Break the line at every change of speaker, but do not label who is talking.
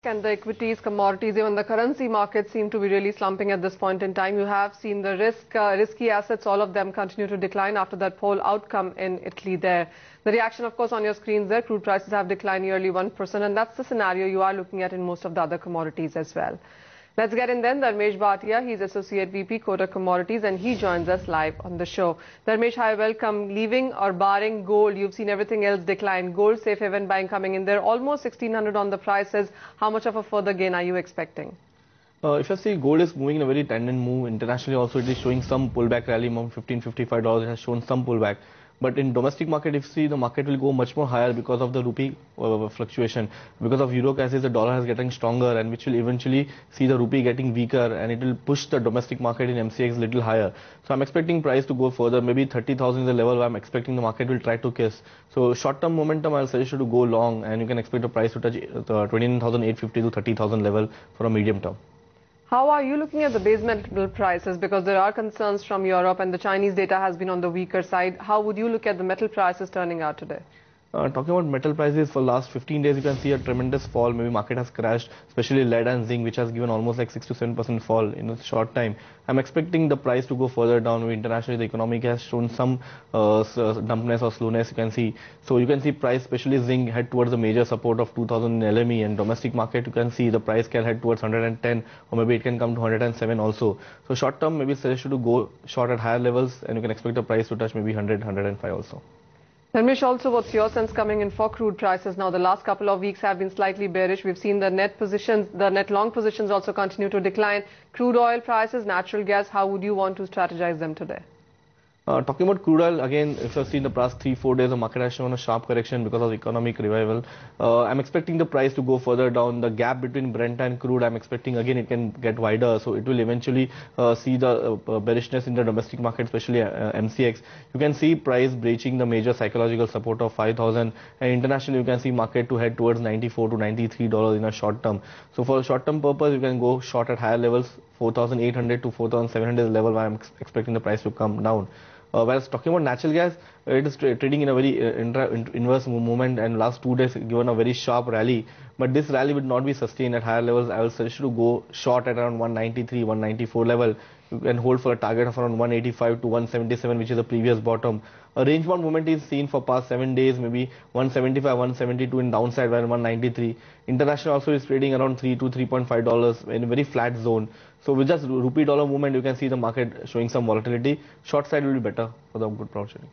And the equities, commodities, even the currency markets seem to be really slumping at this point in time. You have seen the risky assets, all of them continue to decline after that poll outcome in Italy there. The reaction, of course, on your screens there, crude prices have declined nearly 1%, and that's the scenario you are looking at in most of the other commodities as well. Let's get in then. Dharmesh Bhatia, he's Associate VP, Kotak Commodities, and he joins us live on the show. Dharmesh, hi, welcome. Leaving or barring gold, you've seen everything else decline. Gold, safe haven buying coming in there, almost 1600 on the prices. How much of a further gain are you expecting?
If you see, gold is moving in a very tandem move. Internationally also it is showing some pullback rally among $1555. It has shown some pullback. But in domestic market, if you see, the market will go much more higher because of the rupee fluctuation. Because of euro crisis, the dollar is getting stronger, and which will eventually see the rupee getting weaker, and it will push the domestic market in MCX a little higher. So I'm expecting price to go further. Maybe 30,000 is the level where I'm expecting the market will try to kiss. So short-term momentum, I'll suggest you to go long, and you can expect the price to touch 29,850 to 30,000 level for a medium term.
How are you looking at the base metal prices? Because there are concerns from Europe and the Chinese data has been on the weaker side. How would you look at the metal prices turning out today?
Talking about metal prices, for last 15 days, you can see a tremendous fall. Maybe market has crashed, especially lead and zinc, which has given almost like 6 to 7% fall in a short time. I'm expecting the price to go further down. Maybe internationally, the economy has shown some dumpness or slowness, you can see. So you can see price, especially zinc, head towards the major support of 2000 in LME, and domestic market, you can see the price can head towards 110, or maybe it can come to 107 also. So short term, maybe suggest you to go short at higher levels, and you can expect the price to touch maybe 100, 105 also.
Dharmesh, also, what's your sense coming in for crude prices now? The last couple of weeks have been slightly bearish. We've seen the net positions, the net long positions also continue to decline. Crude oil prices, natural gas, how would you want to strategize them today?
Talking about crude oil, again, if I've seen the past 3-4 days, the market has shown a sharp correction because of economic revival. I'm expecting the price to go further down. The gap between Brent and crude, I'm expecting again it can get wider. So it will eventually see the bearishness in the domestic market, especially MCX. You can see price breaching the major psychological support of 5,000. And internationally, you can see market to head towards $94 to $93 in a short term. So for a short term purpose, you can go short at higher levels. 4,800 to 4,700 level where I'm expecting the price to come down. Whereas talking about natural gas, it is trading in a very inverse movement, and last 2 days given a very sharp rally. But this rally would not be sustained at higher levels. I will suggest you to go short at around 193, 194 level. You can hold for a target of around 185 to 177, which is the previous bottom. A range bound movement is seen for past 7 days, maybe 175, 172 in downside, while 193. International also is trading around $3 to $3.5 in a very flat zone. So with just rupee dollar movement, you can see the market showing some volatility. Short side will be better for the good opportunity.